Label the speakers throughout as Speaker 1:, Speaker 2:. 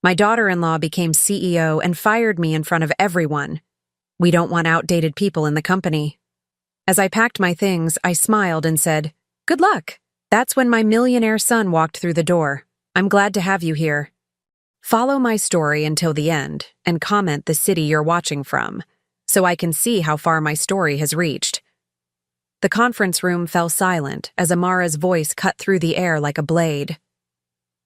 Speaker 1: My daughter-in-law became CEO and fired me in front of everyone. We don't want outdated people in the company. As I packed my things, I smiled and said, "Good luck." That's when my millionaire son walked through the door. "I'm glad to have you here." Follow my story until the end and comment the city you're watching from, so I can see how far my story has reached. The conference room fell silent as Amara's voice cut through the air like a blade.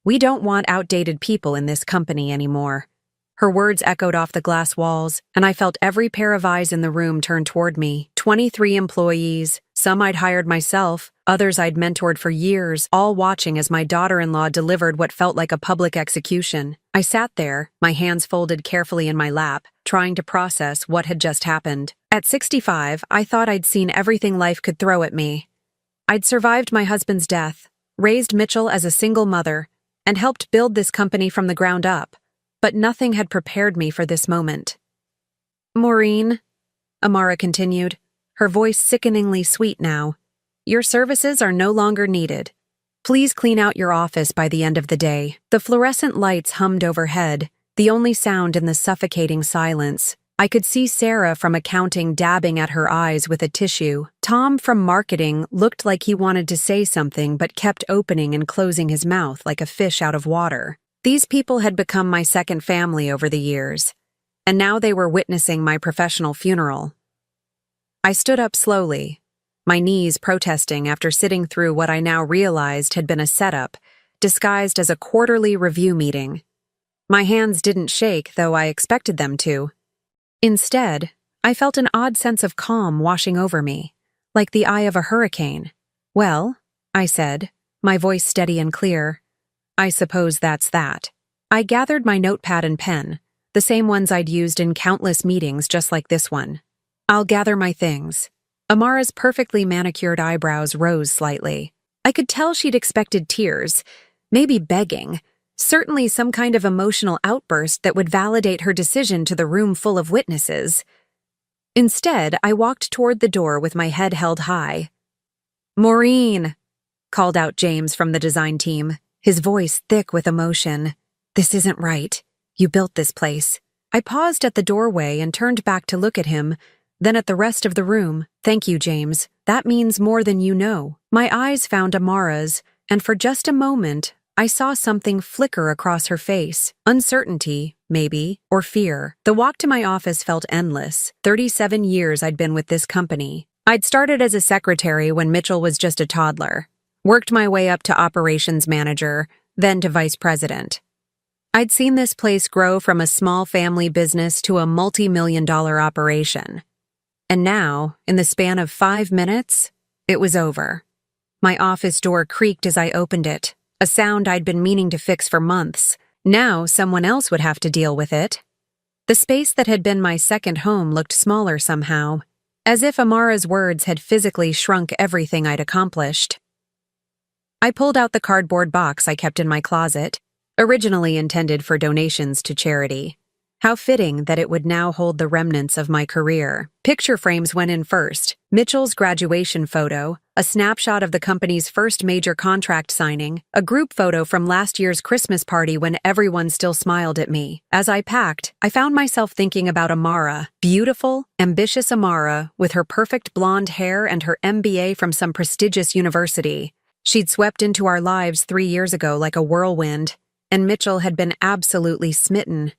Speaker 1: "We don't want outdated people in this company anymore." Her words echoed off the glass walls, and I felt every pair of eyes in the room turn toward me. 23 employees, some I'd hired myself, others I'd mentored for years, all watching as my daughter-in-law delivered what felt like a public execution. I sat there, my hands folded carefully in my lap, trying to process what had just happened. At 65, I thought I'd seen everything life could throw at me. I'd survived my husband's death, raised Mitchell as a single mother, and helped build this company from the ground up. But nothing had prepared me for this moment. "Maureen," Amara continued, her voice sickeningly sweet now, "your services are no longer needed. Please clean out your office by the end of the day." The fluorescent lights hummed overhead, the only sound in the suffocating silence. I could see Sarah from accounting dabbing at her eyes with a tissue. Tom from marketing looked like he wanted to say something but kept opening and closing his mouth like a fish out of water. These people had become my second family over the years, and now they were witnessing my professional funeral. I stood up slowly, my knees protesting after sitting through what I now realized had been a setup, disguised as a quarterly review meeting. My hands didn't shake, though I expected them to. Instead, I felt an odd sense of calm washing over me, like the eye of a hurricane. "Well," I said, my voice steady and clear, "I suppose that's that." I gathered my notepad and pen, the same ones I'd used in countless meetings just like this one. "I'll gather my things." Amara's perfectly manicured eyebrows rose slightly. I could tell she'd expected tears, maybe begging, certainly some kind of emotional outburst that would validate her decision to the room full of witnesses. Instead, I walked toward the door with my head held high. "Maureen," called out James from the design team, his voice thick with emotion. "This isn't right. You built this place." I paused at the doorway and turned back to look at him, then at the rest of the room. "Thank you, James. That means more than you know." My eyes found Amara's, and for just a moment, I saw something flicker across her face. Uncertainty, maybe, or fear. The walk to my office felt endless. 37 years I'd been with this company. I'd started as a secretary when Mitchell was just a toddler. Worked my way up to operations manager, then to vice president. I'd seen this place grow from a small family business to a multi-million-dollar operation. And now, in the span of 5 minutes, it was over. My office door creaked as I opened it, a sound I'd been meaning to fix for months. Now someone else would have to deal with it. The space that had been my second home looked smaller somehow, as if Amara's words had physically shrunk everything I'd accomplished. I pulled out the cardboard box I kept in my closet, originally intended for donations to charity. How fitting that it would now hold the remnants of my career. Picture frames went in first. Mitchell's graduation photo, a snapshot of the company's first major contract signing, a group photo from last year's Christmas party when everyone still smiled at me. As I packed, I found myself thinking about Amara, beautiful, ambitious Amara, with her perfect blonde hair and her MBA from some prestigious university. She'd swept into our lives 3 years ago like a whirlwind, and Mitchell had been absolutely smitten.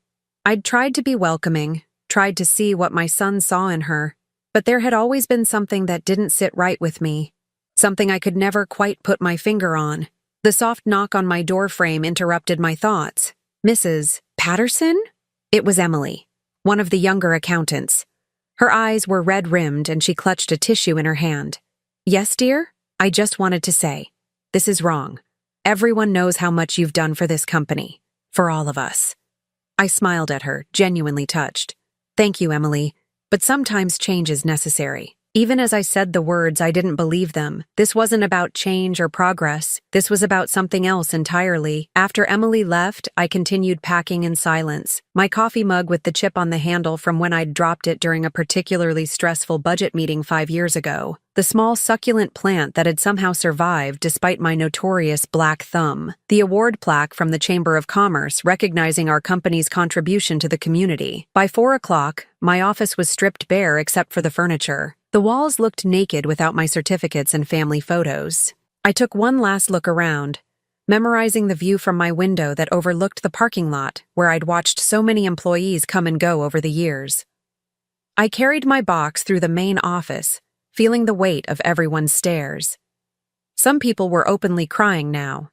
Speaker 1: I'd tried to be welcoming, tried to see what my son saw in her, but there had always been something that didn't sit right with me, something I could never quite put my finger on. The soft knock on my doorframe interrupted my thoughts. "Mrs. Patterson?" It was Emily, one of the younger accountants. Her eyes were red-rimmed and she clutched a tissue in her hand. "Yes, dear? I just wanted to say, this is wrong. Everyone knows how much you've done for this company, for all of us." I smiled at her, genuinely touched. "Thank you, Emily, but sometimes change is necessary." Even as I said the words, I didn't believe them. This wasn't about change or progress. This was about something else entirely. After Emily left, I continued packing in silence. My coffee mug with the chip on the handle from when I'd dropped it during a particularly stressful budget meeting 5 years ago. The small succulent plant that had somehow survived despite my notorious black thumb. The award plaque from the Chamber of Commerce recognizing our company's contribution to the community. By 4 o'clock, my office was stripped bare except for the furniture. The walls looked naked without my certificates and family photos. I took one last look around, memorizing the view from my window that overlooked the parking lot where I'd watched so many employees come and go over the years. I carried my box through the main office, feeling the weight of everyone's stares. Some people were openly crying now.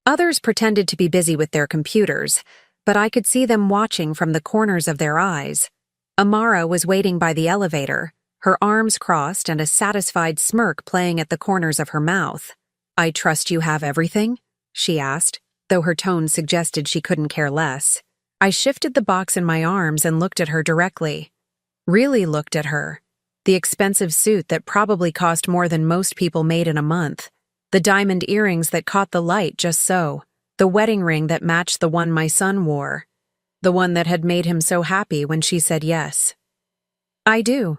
Speaker 1: Others pretended to be busy with their computers, but I could see them watching from the corners of their eyes. Amara was waiting by the elevator, her arms crossed and a satisfied smirk playing at the corners of her mouth. "I trust you have everything?" she asked, though her tone suggested she couldn't care less. I shifted the box in my arms and looked at her directly. Really looked at her. The expensive suit that probably cost more than most people made in a month. The diamond earrings that caught the light just so. The wedding ring that matched the one my son wore. The one that had made him so happy when she said yes. "I do,"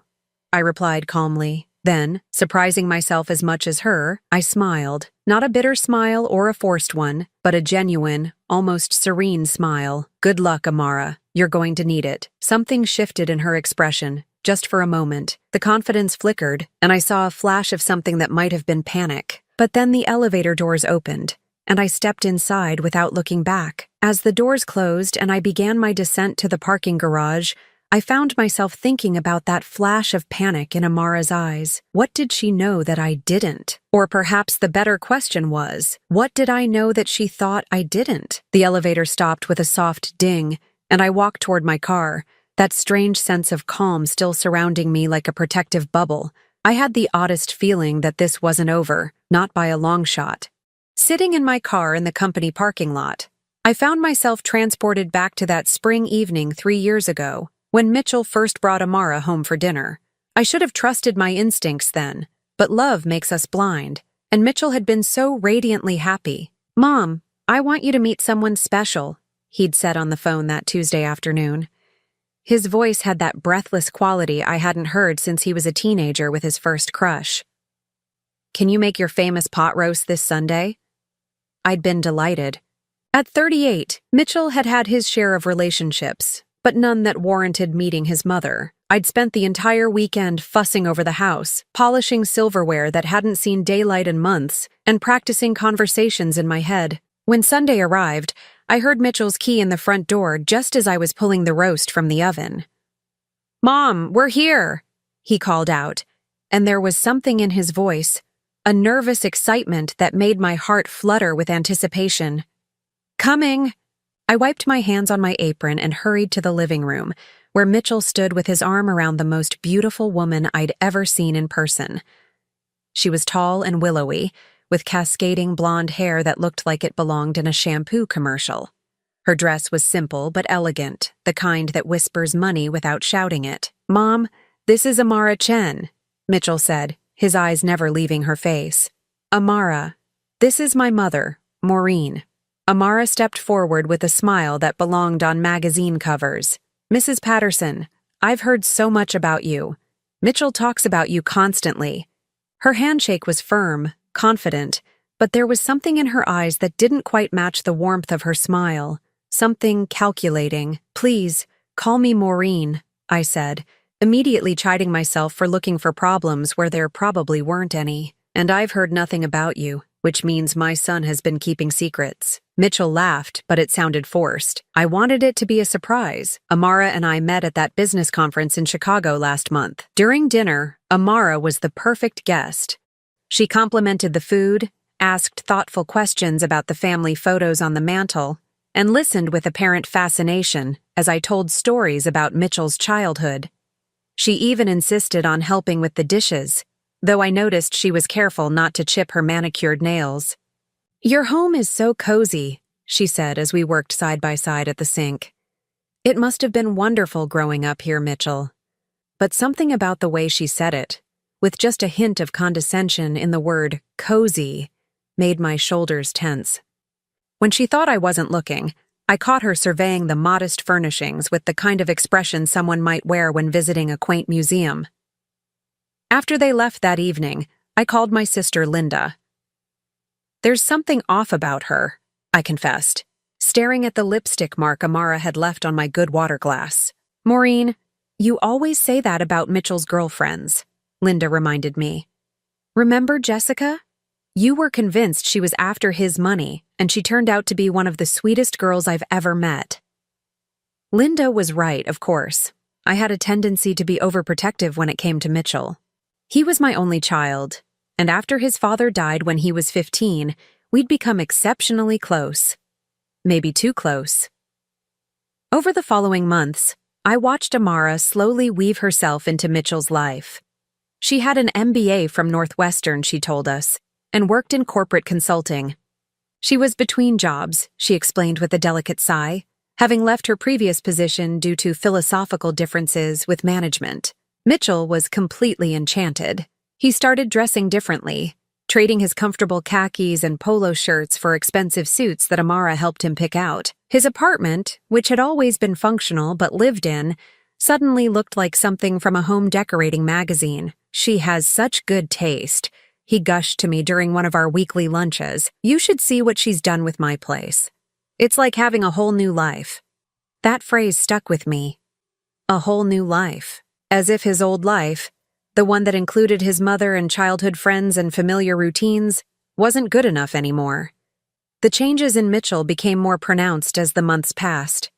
Speaker 1: I replied calmly. Then, surprising myself as much as her, I smiled. Not a bitter smile or a forced one, but a genuine, almost serene smile. "Good luck, Amara. You're going to need it." Something shifted in her expression, just for a moment. The confidence flickered, and I saw a flash of something that might have been panic. But then the elevator doors opened, and I stepped inside without looking back. As the doors closed and I began my descent to the parking garage, I found myself thinking about that flash of panic in Amara's eyes. What did she know that I didn't? Or perhaps the better question was, what did I know that she thought I didn't? The elevator stopped with a soft ding, and I walked toward my car, that strange sense of calm still surrounding me like a protective bubble. I had the oddest feeling that this wasn't over, not by a long shot. Sitting in my car in the company parking lot, I found myself transported back to that spring evening 3 years ago, when Mitchell first brought Amara home for dinner. I should have trusted my instincts then, but love makes us blind, and Mitchell had been so radiantly happy. "Mom, I want you to meet someone special," he'd said on the phone that Tuesday afternoon. His voice had that breathless quality I hadn't heard since he was a teenager with his first crush. "Can you make your famous pot roast this Sunday?" I'd been delighted. At 38, Mitchell had had his share of relationships, but none that warranted meeting his mother. I'd spent the entire weekend fussing over the house, polishing silverware that hadn't seen daylight in months, and practicing conversations in my head. When Sunday arrived, I heard Mitchell's key in the front door just as I was pulling the roast from the oven. "Mom, we're here," he called out, and there was something in his voice, a nervous excitement that made my heart flutter with anticipation. "Coming." I wiped my hands on my apron and hurried to the living room, where Mitchell stood with his arm around the most beautiful woman I'd ever seen in person. She was tall and willowy, with cascading blonde hair that looked like it belonged in a shampoo commercial. Her dress was simple but elegant, the kind that whispers money without shouting it. "Mom, this is Amara Chen," Mitchell said, his eyes never leaving her face. "Amara, this is my mother, Maureen." Amara stepped forward with a smile that belonged on magazine covers. "Mrs. Patterson, I've heard so much about you. Mitchell talks about you constantly." Her handshake was firm, confident, but there was something in her eyes that didn't quite match the warmth of her smile. Something calculating. "Please, call me Maureen," I said, immediately chiding myself for looking for problems where there probably weren't any. "And I've heard nothing about you, which means my son has been keeping secrets." Mitchell laughed, but it sounded forced. "I wanted it to be a surprise. Amara and I met at that business conference in Chicago last month. During dinner, Amara was the perfect guest. She complimented the food, asked thoughtful questions about the family photos on the mantel, and listened with apparent fascination as I told stories about Mitchell's childhood. She even insisted on helping with the dishes, though I noticed she was careful not to chip her manicured nails. "Your home is so cozy," she said as we worked side by side at the sink. "It must have been wonderful growing up here, Mitchell." But something about the way she said it, with just a hint of condescension in the word cozy, made my shoulders tense. When she thought I wasn't looking, I caught her surveying the modest furnishings with the kind of expression someone might wear when visiting a quaint museum. After they left that evening, I called my sister Linda. "There's something off about her," I confessed, staring at the lipstick mark Amara had left on my good water glass. "Maureen, you always say that about Mitchell's girlfriends," Linda reminded me. "Remember Jessica? You were convinced she was after his money, and she turned out to be one of the sweetest girls I've ever met." Linda was right, of course. I had a tendency to be overprotective when it came to Mitchell. He was my only child, and after his father died when he was 15, we'd become exceptionally close. Maybe too close. Over the following months, I watched Amara slowly weave herself into Mitchell's life. She had an MBA from Northwestern, she told us, and worked in corporate consulting. She was between jobs, she explained with a delicate sigh, having left her previous position due to philosophical differences with management. Mitchell was completely enchanted. He started dressing differently, trading his comfortable khakis and polo shirts for expensive suits that Amara helped him pick out. His apartment, which had always been functional but lived in, suddenly looked like something from a home decorating magazine. "She has such good taste," he gushed to me during one of our weekly lunches. "You should see what she's done with my place. It's like having a whole new life." That phrase stuck with me. A whole new life. As if his old life, the one that included his mother and childhood friends and familiar routines, wasn't good enough anymore. The changes in Mitchell became more pronounced as the months passed.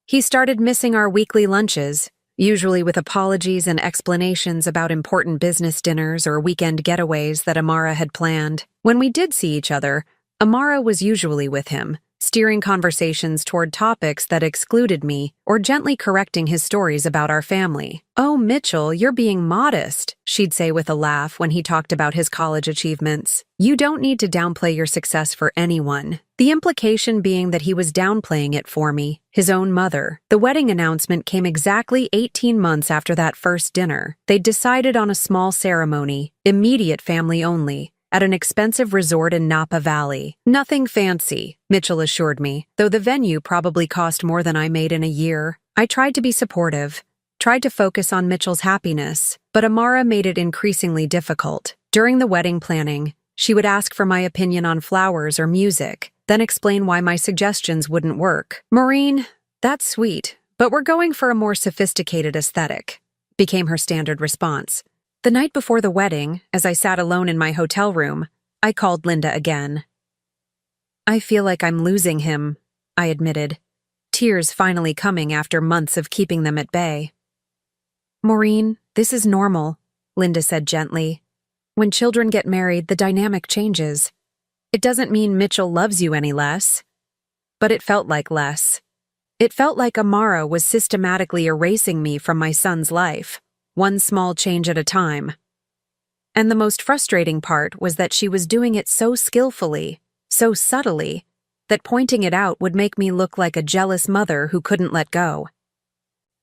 Speaker 1: He started missing our weekly lunches, usually with apologies and explanations about important business dinners or weekend getaways that Amara had planned. When we did see each other, Amara was usually with him, steering conversations toward topics that excluded me or gently correcting his stories about our family. "Oh, Mitchell, you're being modest," she'd say with a laugh when he talked about his college achievements. "You don't need to downplay your success for anyone." The implication being that he was downplaying it for me, his own mother. The wedding announcement came exactly 18 months after that first dinner. They'd decided on a small ceremony, immediate family only, at an expensive resort in Napa Valley. "Nothing fancy," Mitchell assured me, though the venue probably cost more than I made in a year. I tried to be supportive, tried to focus on Mitchell's happiness, but Amara made it increasingly difficult. During the wedding planning, she would ask for my opinion on flowers or music, then explain why my suggestions wouldn't work. "Maureen, that's sweet, but we're going for a more sophisticated aesthetic," became her standard response. The night before the wedding, as I sat alone in my hotel room, I called Linda again. "I feel like I'm losing him," I admitted, tears finally coming after months of keeping them at bay. "Maureen, this is normal," Linda said gently. "When children get married, the dynamic changes. It doesn't mean Mitchell loves you any less." But it felt like less. It felt like Amara was systematically erasing me from my son's life, one small change at a time. And the most frustrating part was that she was doing it so skillfully, so subtly, that pointing it out would make me look like a jealous mother who couldn't let go.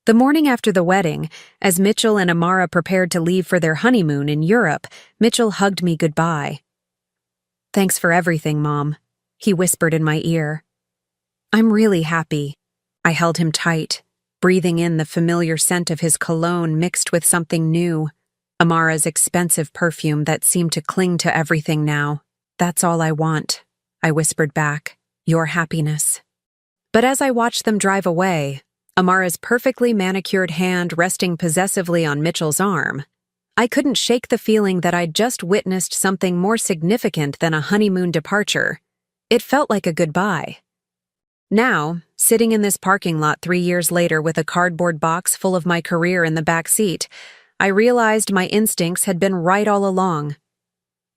Speaker 1: The morning after the wedding, as Mitchell and Amara prepared to leave for their honeymoon in Europe, Mitchell hugged me goodbye. "Thanks for everything, Mom," he whispered in my ear. "I'm really happy." I held him tight, breathing in the familiar scent of his cologne mixed with something new, Amara's expensive perfume that seemed to cling to everything now. "That's all I want," I whispered back, "your happiness." But as I watched them drive away, Amara's perfectly manicured hand resting possessively on Mitchell's arm, I couldn't shake the feeling that I'd just witnessed something more significant than a honeymoon departure. It felt like a goodbye. Now, sitting in this parking lot 3 years later with a cardboard box full of my career in the back seat, I realized my instincts had been right all along.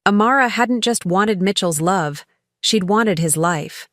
Speaker 1: Amara hadn't just wanted Mitchell's love, she'd wanted his life.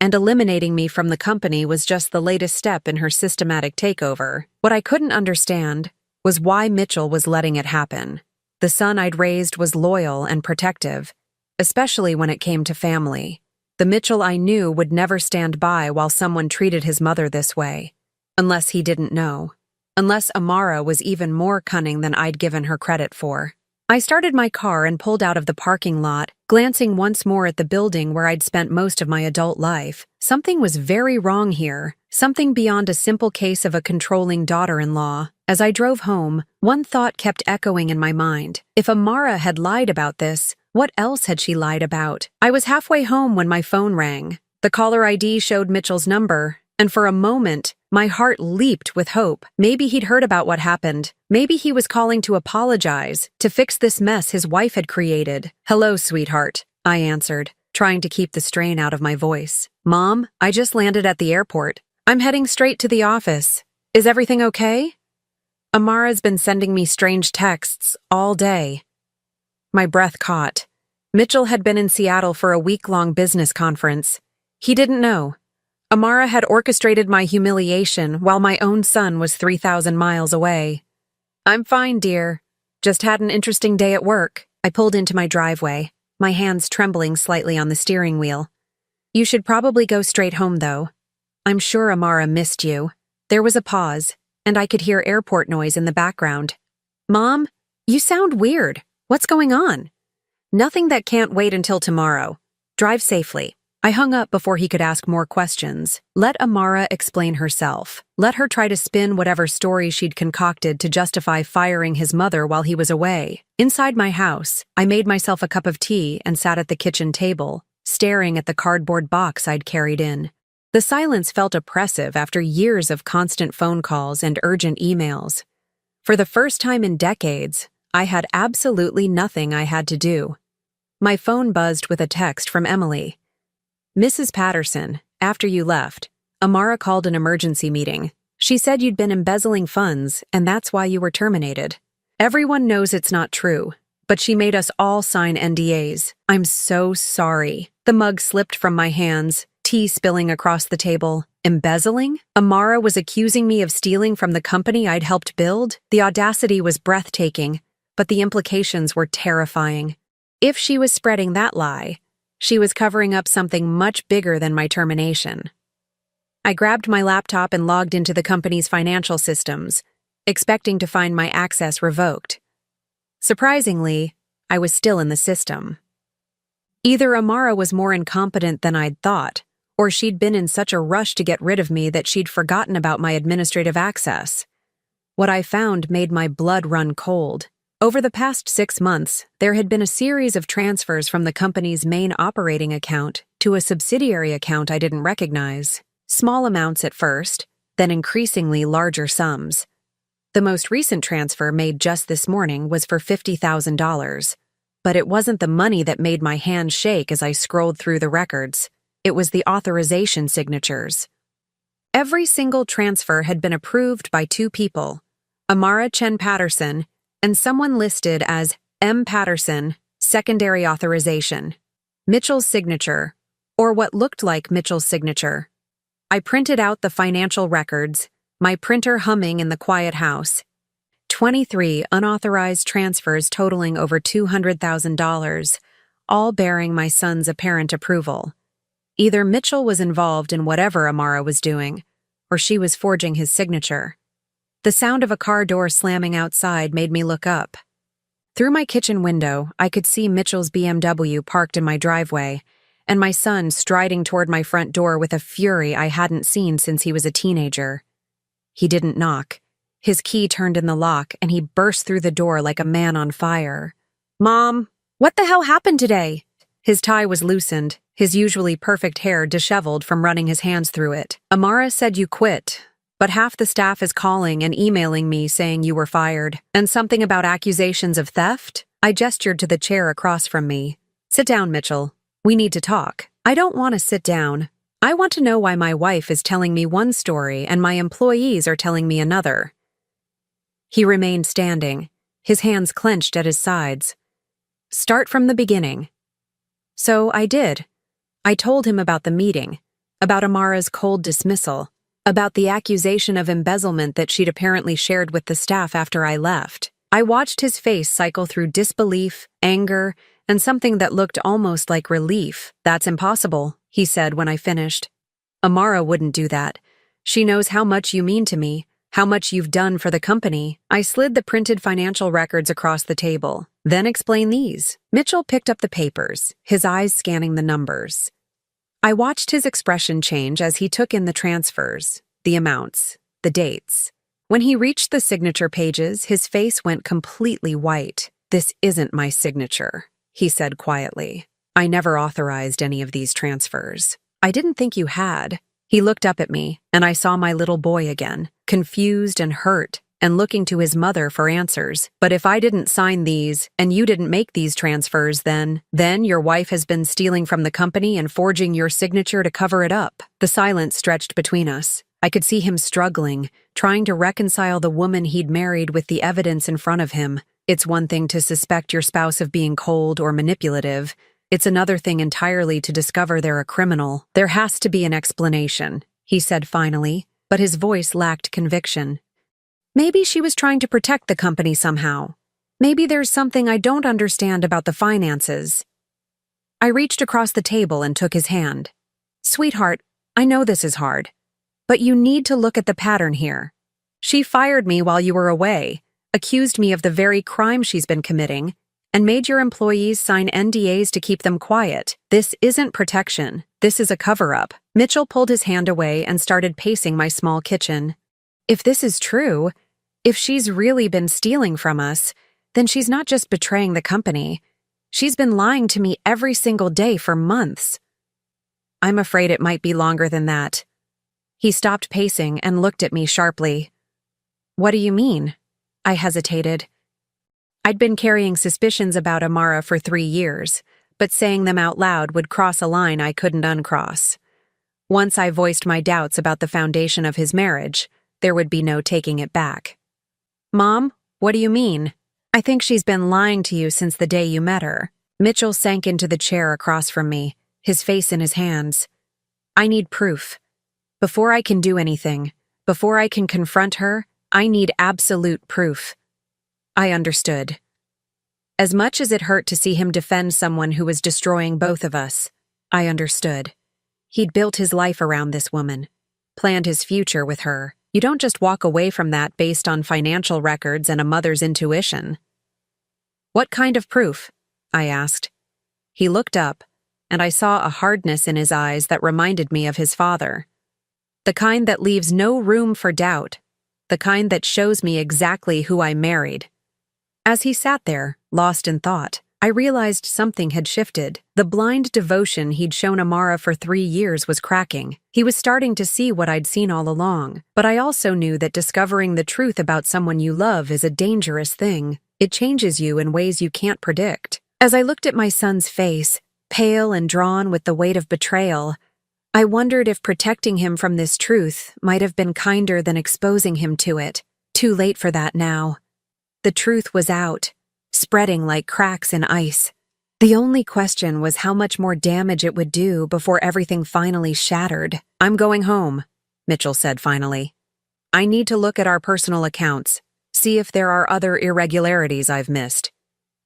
Speaker 1: And eliminating me from the company was just the latest step in her systematic takeover. What I couldn't understand was why Mitchell was letting it happen. The son I'd raised was loyal and protective, especially when it came to family. The Mitchell I knew would never stand by while someone treated his mother this way. Unless he didn't know. Unless Amara was even more cunning than I'd given her credit for. I started my car and pulled out of the parking lot, glancing once more at the building where I'd spent most of my adult life. Something was very wrong here, something beyond a simple case of a controlling daughter-in-law. As I drove home, one thought kept echoing in my mind. If Amara had lied about this, what else had she lied about? I was halfway home when my phone rang. The caller ID showed Mitchell's number, and for a moment, my heart leaped with hope. Maybe he'd heard about what happened. Maybe he was calling to apologize, to fix this mess his wife had created. "Hello, sweetheart," I answered, trying to keep the strain out of my voice. "Mom, I just landed at the airport. I'm heading straight to the office. Is everything okay?" Amara's been sending me strange texts all day. My breath caught. Mitchell had been in Seattle for a week-long business conference. He didn't know. Amara had orchestrated my humiliation while my own son was 3,000 miles away. "I'm fine, dear. Just had an interesting day at work." I pulled into my driveway, my hands trembling slightly on the steering wheel. "You should probably go straight home, though. I'm sure Amara missed you." There was a pause, and I could hear airport noise in the background. "Mom, you sound weird. What's going on?" "Nothing that can't wait until tomorrow. Drive safely." I hung up before he could ask more questions. Let Amara explain herself. Let her try to spin whatever story she'd concocted to justify firing his mother while he was away. Inside my house, I made myself a cup of tea and sat at the kitchen table, staring at the cardboard box I'd carried in. The silence felt oppressive after years of constant phone calls and urgent emails. For the first time in decades, I had absolutely nothing I had to do. My phone buzzed with a text from Emily. "Mrs. Patterson, after you left, Amara called an emergency meeting. She said you'd been embezzling funds, and that's why you were terminated. Everyone knows it's not true, but she made us all sign NDAs. I'm so sorry." The mug slipped from my hands, tea spilling across the table. Embezzling? Amara was accusing me of stealing from the company I'd helped build? The audacity was breathtaking, but the implications were terrifying. If she was spreading that lie, she was covering up something much bigger than my termination. I grabbed my laptop and logged into the company's financial systems, expecting to find my access revoked. Surprisingly, I was still in the system. Either Amara was more incompetent than I'd thought, or she'd been in such a rush to get rid of me that she'd forgotten about my administrative access. What I found made my blood run cold. Over the past 6 months, there had been a series of transfers from the company's main operating account to a subsidiary account I didn't recognize. Small amounts at first, then increasingly larger sums. The most recent transfer made just this morning was for $50,000. But it wasn't the money that made my hands shake as I scrolled through the records. It was the authorization signatures. Every single transfer had been approved by 2 people, Amara Chen Patterson and someone listed as M. Patterson, secondary authorization. Mitchell's signature, or what looked like Mitchell's signature. I printed out the financial records, my printer humming in the quiet house. 23 unauthorized transfers totaling over $200,000, all bearing my son's apparent approval. Either Mitchell was involved in whatever Amara was doing, or she was forging his signature. The sound of a car door slamming outside made me look up. Through my kitchen window, I could see Mitchell's BMW parked in my driveway, and my son striding toward my front door with a fury I hadn't seen since he was a teenager. He didn't knock. His key turned in the lock, and he burst through the door like a man on fire. "Mom, what the hell happened today?" His tie was loosened, his usually perfect hair disheveled from running his hands through it. "Amara said you quit, but half the staff is calling and emailing me saying you were fired. And something about accusations of theft?" I gestured to the chair across from me. "Sit down, Mitchell. We need to talk." "I don't want to sit down. I want to know why my wife is telling me one story and my employees are telling me another." He remained standing, his hands clenched at his sides. "Start from the beginning." So I did. I told him about the meeting, about Amara's cold dismissal, about the accusation of embezzlement that she'd apparently shared with the staff after I left. I watched his face cycle through disbelief, anger, and something that looked almost like relief. "That's impossible," he said when I finished. "Amara wouldn't do that. She knows how much you mean to me. how much you've done for the company. I slid the printed financial records across the table. Then explain these. Mitchell picked up the papers, his eyes scanning the numbers. I watched his expression change as he took in the transfers, the amounts, the dates. When he reached the signature pages, his face went completely white. "This isn't my signature," he said quietly. "I never authorized any of these transfers." "I didn't think you had." He looked up at me, and I saw my little boy again, confused and hurt, and looking to his mother for answers. "But if I didn't sign these, and you didn't make these transfers, then your wife has been stealing from the company and forging your signature to cover it up." The silence stretched between us. I could see him struggling, trying to reconcile the woman he'd married with the evidence in front of him. It's one thing to suspect your spouse of being cold or manipulative. It's another thing entirely to discover they're a criminal. "There has to be an explanation," he said finally, but his voice lacked conviction. "Maybe she was trying to protect the company somehow. Maybe there's something I don't understand about the finances." I reached across the table and took his hand. "Sweetheart, I know this is hard, but you need to look at the pattern here. She fired me while you were away, accused me of the very crime she's been committing, and made your employees sign NDAs to keep them quiet. This isn't protection. This is a cover-up." Mitchell pulled his hand away and started pacing my small kitchen. "If this is true, if she's really been stealing from us, then she's not just betraying the company. She's been lying to me every single day for months." "I'm afraid it might be longer than that." He stopped pacing and looked at me sharply. "What do you mean?" I hesitated. I'd been carrying suspicions about Amara for 3 years, but saying them out loud would cross a line I couldn't uncross. Once I voiced my doubts about the foundation of his marriage, there would be no taking it back. "Mom, what do you mean?" "I think she's been lying to you since the day you met her." Mitchell sank into the chair across from me, his face in his hands. "I need proof. Before I can do anything, before I can confront her, I need absolute proof." I understood. As much as it hurt to see him defend someone who was destroying both of us, I understood. He'd built his life around this woman, planned his future with her. You don't just walk away from that based on financial records and a mother's intuition. "What kind of proof?" I asked. He looked up, and I saw a hardness in his eyes that reminded me of his father. The kind that leaves no room for doubt, the kind that shows me exactly who I married. As he sat there, lost in thought, I realized something had shifted. The blind devotion he'd shown Amara for 3 years was cracking. He was starting to see what I'd seen all along. But I also knew that discovering the truth about someone you love is a dangerous thing. It changes you in ways you can't predict. As I looked at my son's face, pale and drawn with the weight of betrayal, I wondered if protecting him from this truth might have been kinder than exposing him to it. Too late for that now. The truth was out, spreading like cracks in ice. The only question was how much more damage it would do before everything finally shattered. "I'm going home," Mitchell said finally. "I need to look at our personal accounts, see if there are other irregularities I've missed.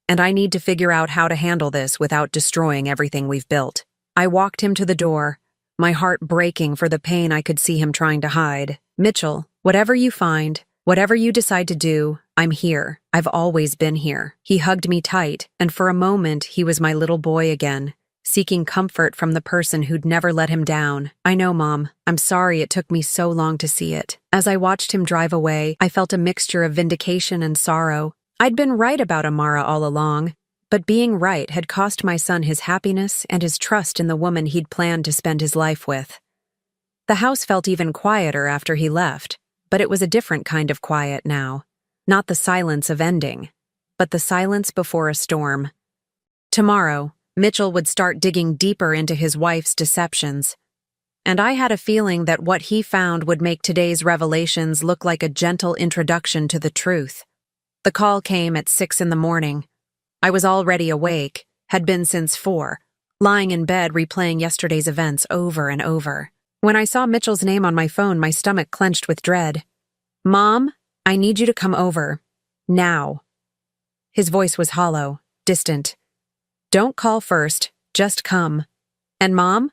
Speaker 1: And I need to figure out how to handle this without destroying everything we've built." I walked him to the door, my heart breaking for the pain I could see him trying to hide. "Mitchell, whatever you find, whatever you decide to do, I'm here. I've always been here." He hugged me tight, and for a moment he was my little boy again, seeking comfort from the person who'd never let him down. "I know, Mom. I'm sorry it took me so long to see it." As I watched him drive away, I felt a mixture of vindication and sorrow. I'd been right about Amara all along, but being right had cost my son his happiness and his trust in the woman he'd planned to spend his life with. The house felt even quieter after he left, but it was a different kind of quiet now. Not the silence of ending, but the silence before a storm. Tomorrow, Mitchell would start digging deeper into his wife's deceptions, and I had a feeling that what he found would make today's revelations look like a gentle introduction to the truth. The call came at 6 in the morning. I was already awake, had been since 4, lying in bed replaying yesterday's events over and over. When I saw Mitchell's name on my phone, my stomach clenched with dread. "Mom, I need you to come over. Now." His voice was hollow, distant. "Don't call first, just come. And Mom,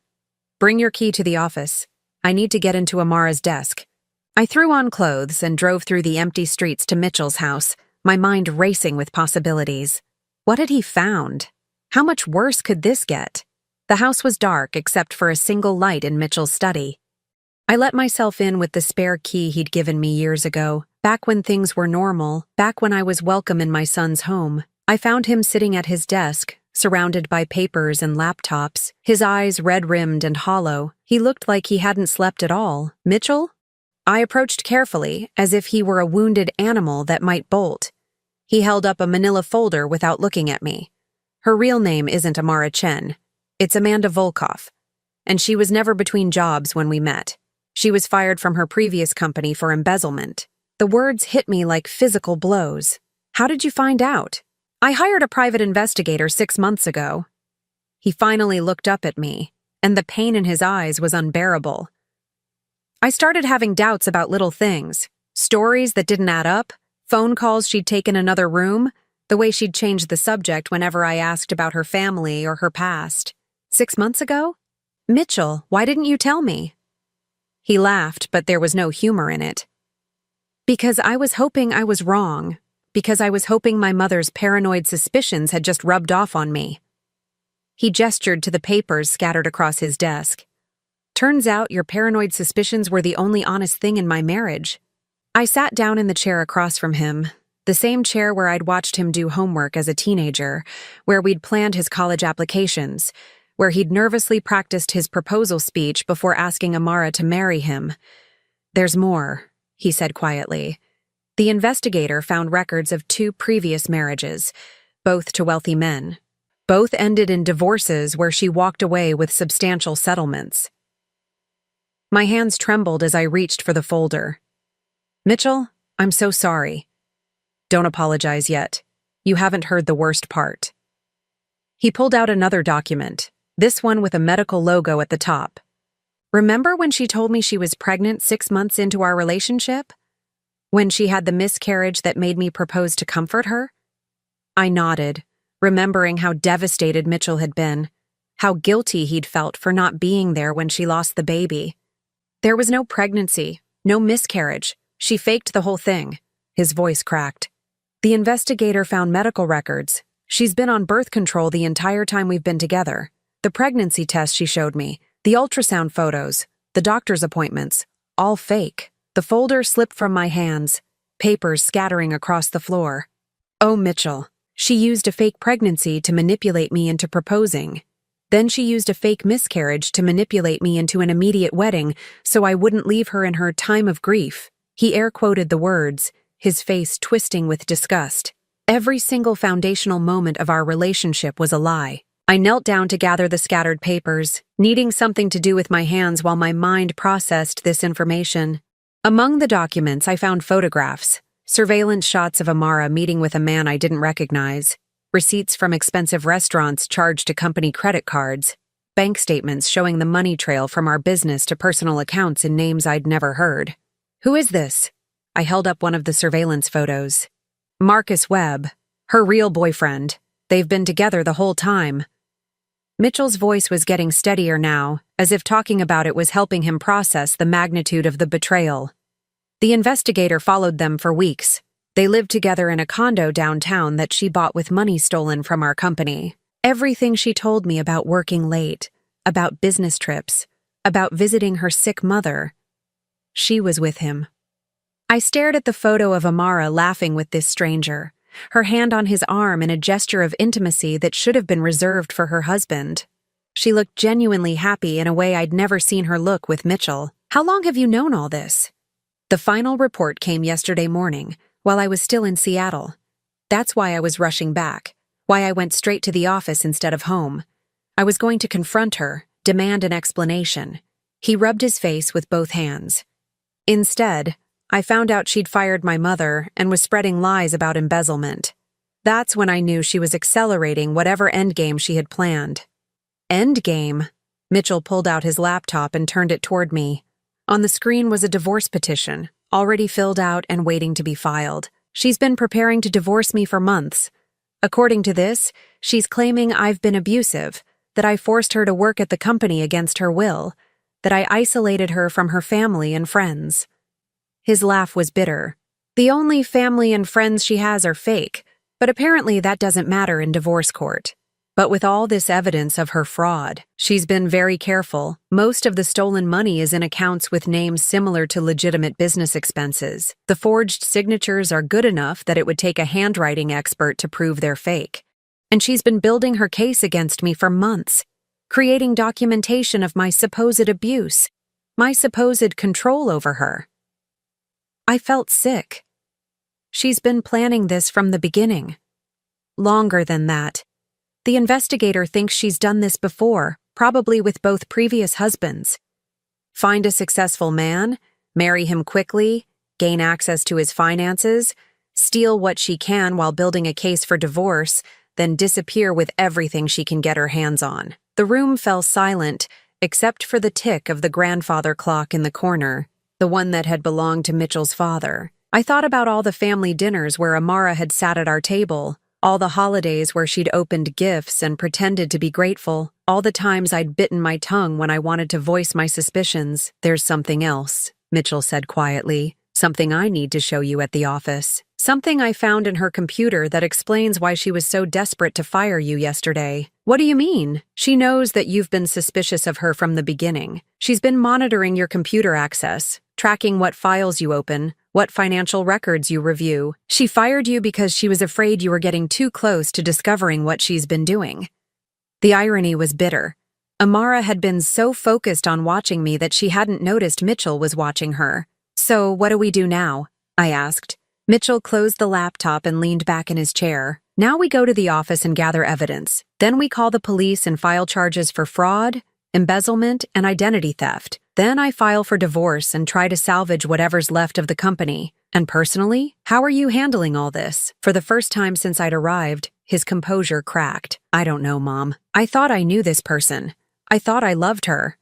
Speaker 1: bring your key to the office. I need to get into Amara's desk. I threw on clothes and drove through the empty streets to Mitchell's house, my mind racing with possibilities. What had he found? How much worse could this get? The house was dark except for a single light in Mitchell's study. I let myself in with the spare key he'd given me years ago, back when things were normal, back when I was welcome in my son's home. I found him sitting at his desk, surrounded by papers and laptops, his eyes red-rimmed and hollow. He looked like he hadn't slept at all. Mitchell? I approached carefully, as if he were a wounded animal that might bolt. He held up a manila folder without looking at me. Her real name isn't Amara Chen. It's Amanda Volkov. And she was never between jobs when we met. She was fired from her previous company for embezzlement. The words hit me like physical blows. How did you find out? I hired a private investigator 6 months ago. He finally looked up at me, and the pain in his eyes was unbearable. I started having doubts about little things, stories that didn't add up, phone calls she'd taken another room, the way she'd changed the subject whenever I asked about her family or her past. 6 months ago? Mitchell, why didn't you tell me? He laughed, but there was no humor in it. Because I was hoping I was wrong. Because I was hoping my mother's paranoid suspicions had just rubbed off on me. He gestured to the papers scattered across his desk. Turns out your paranoid suspicions were the only honest thing in my marriage. I sat down in the chair across from him, the same chair where I'd watched him do homework as a teenager, where we'd planned his college applications, where he'd nervously practiced his proposal speech before asking Amara to marry him. There's more, he said quietly. The investigator found records of 2 previous marriages, both to wealthy men. Both ended in divorces where she walked away with substantial settlements. My hands trembled as I reached for the folder. Mitchell, I'm so sorry. Don't apologize yet. You haven't heard the worst part. He pulled out another document, this one with a medical logo at the top. Remember when she told me she was pregnant 6 months into our relationship? When she had the miscarriage that made me propose to comfort her? I nodded, remembering how devastated Mitchell had been, how guilty he'd felt for not being there when she lost the baby. There was no pregnancy, no miscarriage. She faked the whole thing. His voice cracked. The investigator found medical records. She's been on birth control the entire time we've been together. The pregnancy test she showed me, the ultrasound photos, the doctor's appointments, all fake. The folder slipped from my hands, papers scattering across the floor. Oh, Mitchell, she used a fake pregnancy to manipulate me into proposing. Then she used a fake miscarriage to manipulate me into an immediate wedding so I wouldn't leave her in her time of grief. He air-quoted the words, his face twisting with disgust. Every single foundational moment of our relationship was a lie. I knelt down to gather the scattered papers, needing something to do with my hands while my mind processed this information. Among the documents, I found photographs, surveillance shots of Amara meeting with a man I didn't recognize, receipts from expensive restaurants charged to company credit cards, bank statements showing the money trail from our business to personal accounts in names I'd never heard. Who is this? I held up one of the surveillance photos. Marcus Webb, her real boyfriend. They've been together the whole time. Mitchell's voice was getting steadier now, as if talking about it was helping him process the magnitude of the betrayal. The investigator followed them for weeks. They lived together in a condo downtown that she bought with money stolen from our company. Everything she told me about working late, about business trips, about visiting her sick mother. She was with him. I stared at the photo of Amara laughing with this stranger, her hand on his arm in a gesture of intimacy that should have been reserved for her husband. She looked genuinely happy in a way I'd never seen her look with Mitchell. How long have you known all this? The final report came yesterday morning, while I was still in Seattle. That's why I was rushing back, why I went straight to the office instead of home. I was going to confront her, demand an explanation. He rubbed his face with both hands. Instead, I found out she'd fired my mother and was spreading lies about embezzlement. That's when I knew she was accelerating whatever endgame she had planned. Endgame? Mitchell pulled out his laptop and turned it toward me. On the screen was a divorce petition, already filled out and waiting to be filed. She's been preparing to divorce me for months. According to this, she's claiming I've been abusive, that I forced her to work at the company against her will, that I isolated her from her family and friends. His laugh was bitter. The only family and friends she has are fake, but apparently that doesn't matter in divorce court. But with all this evidence of her fraud, she's been very careful. Most of the stolen money is in accounts with names similar to legitimate business expenses. The forged signatures are good enough that it would take a handwriting expert to prove they're fake. And she's been building her case against me for months, creating documentation of my supposed abuse, my supposed control over her. I felt sick. She's been planning this from the beginning. Longer than that. The investigator thinks she's done this before, probably with both previous husbands. Find a successful man, marry him quickly, gain access to his finances, steal what she can while building a case for divorce, then disappear with everything she can get her hands on. The room fell silent, except for the tick of the grandfather clock in the corner, the one that had belonged to Mitchell's father. I thought about all the family dinners where Amara had sat at our table, all the holidays where she'd opened gifts and pretended to be grateful, all the times I'd bitten my tongue when I wanted to voice my suspicions. "There's something else," Mitchell said quietly. "Something I need to show you at the office. Something I found in her computer that explains why she was so desperate to fire you yesterday." "What do you mean?" "She knows that you've been suspicious of her from the beginning. She's been monitoring your computer access, tracking what files you open, what financial records you review. She fired you because she was afraid you were getting too close to discovering what she's been doing." The irony was bitter. Amara had been so focused on watching me that she hadn't noticed Mitchell was watching her. "So what do we do now?" I asked. Mitchell closed the laptop and leaned back in his chair. "Now we go to the office and gather evidence. Then we call the police and file charges for fraud, embezzlement, and identity theft. Then I file for divorce and try to salvage whatever's left of the company. And personally, how are you handling all this?" For the first time since I'd arrived, his composure cracked. "I don't know, Mom. I thought I knew this person. I thought I loved her.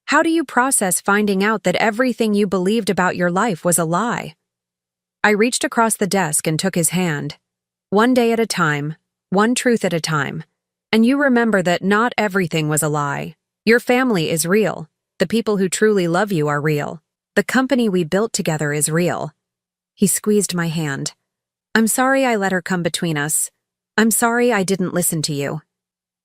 Speaker 1: How do you process finding out that everything you believed about your life was a lie?" I reached across the desk and took his hand. "One day at a time, one truth at a time. And you remember that not everything was a lie. Your family is real. The people who truly love you are real. The company we built together is real." He squeezed my hand. "I'm sorry I let her come between us. I'm sorry I didn't listen to you.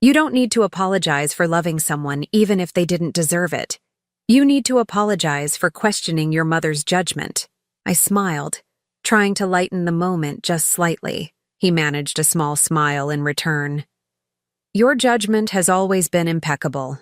Speaker 1: You don't need to apologize for loving someone even if they didn't deserve it. You need to apologize for questioning your mother's judgment." I smiled, trying to lighten the moment just slightly. He managed a small smile in return. "Your judgment has always been impeccable,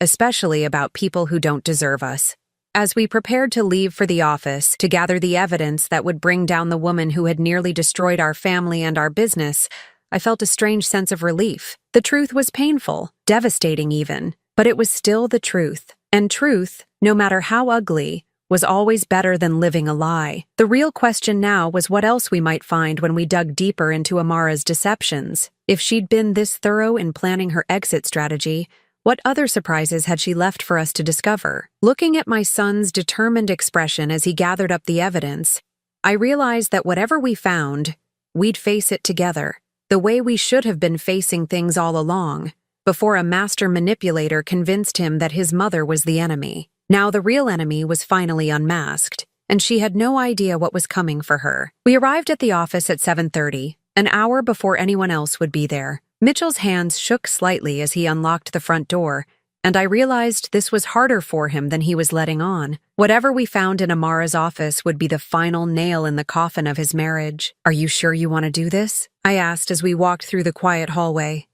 Speaker 1: especially about people who don't deserve us." As we prepared to leave for the office to gather the evidence that would bring down the woman who had nearly destroyed our family and our business, I felt a strange sense of relief. The truth was painful, devastating even, but it was still the truth. And truth, no matter how ugly, was always better than living a lie. The real question now was what else we might find when we dug deeper into Amara's deceptions. If she'd been this thorough in planning her exit strategy, what other surprises had she left for us to discover? Looking at my son's determined expression as he gathered up the evidence, I realized that whatever we found, we'd face it together, the way we should have been facing things all along, before a master manipulator convinced him that his mother was the enemy. Now the real enemy was finally unmasked, and she had no idea what was coming for her. We arrived at the office at 7:30, an hour before anyone else would be there. Mitchell's hands shook slightly as he unlocked the front door, and I realized this was harder for him than he was letting on. Whatever we found in Amara's office would be the final nail in the coffin of his marriage. "Are you sure you want to do this?" I asked as we walked through the quiet hallway.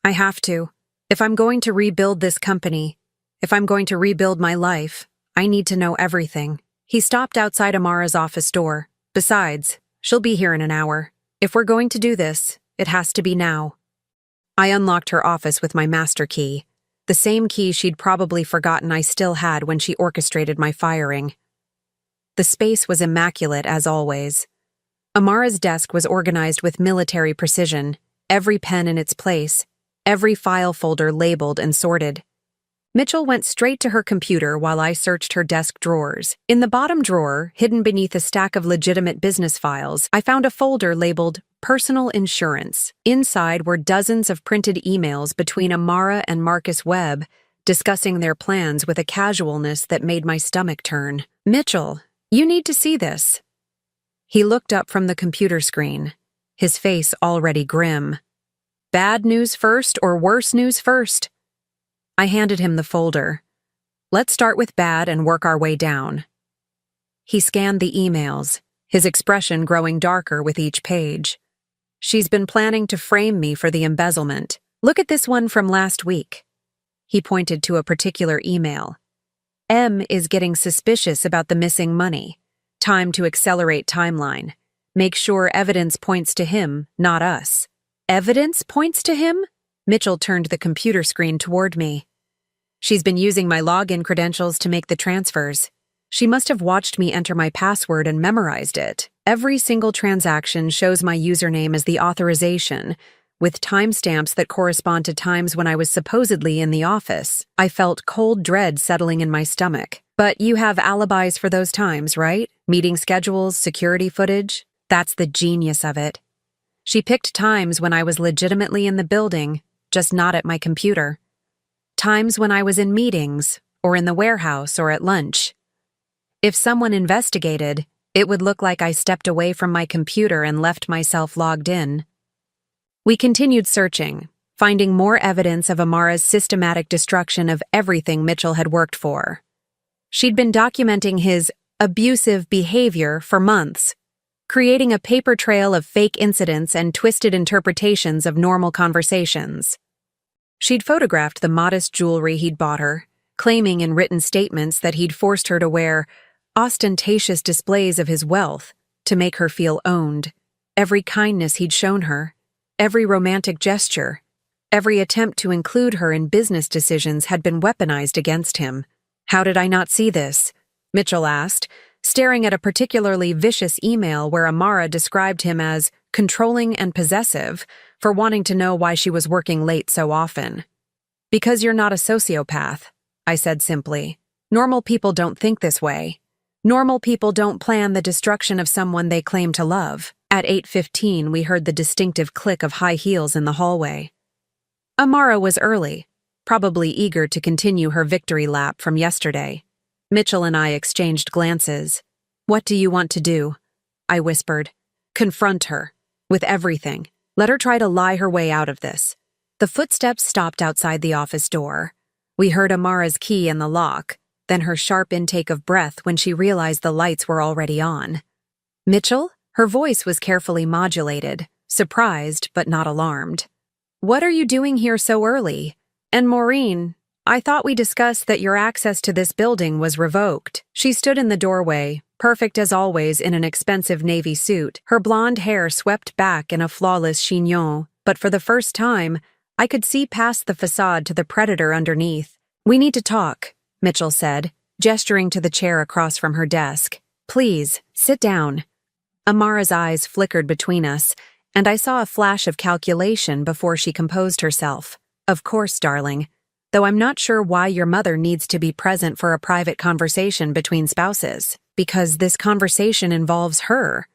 Speaker 1: "I have to. If I'm going to rebuild this company, if I'm going to rebuild my life, I need to know everything." He stopped outside Amara's office door. "Besides, she'll be here in an hour. If we're going to do this, it has to be now." I unlocked her office with my master key, the same key she'd probably forgotten I still had when she orchestrated my firing. The space was immaculate as always. Amara's desk was organized with military precision, every pen in its place, every file folder labeled and sorted. Mitchell went straight to her computer while I searched her desk drawers. In the bottom drawer, hidden beneath a stack of legitimate business files, I found a folder labeled Personal Insurance. Inside were dozens of printed emails between Amara and Marcus Webb, discussing their plans with a casualness that made my stomach turn. "Mitchell, You need to see this. He looked up from the computer screen, his face already grim. Bad news first or worse news first? I handed him the folder. Let's start with bad and work our way down. He scanned the emails, his expression growing darker with each page. She's been planning to frame me for the embezzlement. Look at this one from last week. He pointed to a particular email. M is getting suspicious about the missing money. Time to accelerate timeline. Make sure evidence points to him, not us. Evidence points to him? Mitchell turned the computer screen toward me. She's been using my login credentials to make the transfers. She must have watched me enter my password and memorized it. Every single transaction shows my username as the authorization, with timestamps that correspond to times when I was supposedly in the office. I felt cold dread settling in my stomach. But you have alibis for those times, right? Meeting schedules, security footage? That's the genius of it. She picked times when I was legitimately in the building, just not at my computer. Times when I was in meetings, or in the warehouse, or at lunch. If someone investigated, it would look like I stepped away from my computer and left myself logged in. We continued searching, finding more evidence of Amara's systematic destruction of everything Mitchell had worked for. She'd been documenting his abusive behavior for months, creating a paper trail of fake incidents and twisted interpretations of normal conversations. She'd photographed the modest jewelry he'd bought her, claiming in written statements that he'd forced her to wear ostentatious displays of his wealth to make her feel owned. Every kindness he'd shown her, every romantic gesture, every attempt to include her in business decisions had been weaponized against him. How did I not see this? Mitchell asked, staring at a particularly vicious email where Amara described him as controlling and possessive for wanting to know why she was working late so often. Because you're not a sociopath, I said simply. Normal people don't think this way. Normal people don't plan the destruction of someone they claim to love. At 8:15, we heard the distinctive click of high heels in the hallway. Amara was early, probably eager to continue her victory lap from yesterday. Mitchell and I exchanged glances. What do you want to do? I whispered. Confront her. With everything. Let her try to lie her way out of this. The footsteps stopped outside the office door. We heard Amara's key in the lock, then her sharp intake of breath when she realized the lights were already on. Mitchell? Her voice was carefully modulated, surprised but not alarmed. What are you doing here so early? And Maureen, I thought we discussed that your access to this building was revoked. She stood in the doorway, perfect as always in an expensive navy suit, her blonde hair swept back in a flawless chignon, but for the first time, I could see past the facade to the predator underneath. We need to talk, Mitchell said, gesturing to the chair across from her desk. Please, sit down. Amara's eyes flickered between us, and I saw a flash of calculation before she composed herself. Of course, darling. Though I'm not sure why your mother needs to be present for a private conversation between spouses. Because this conversation involves her.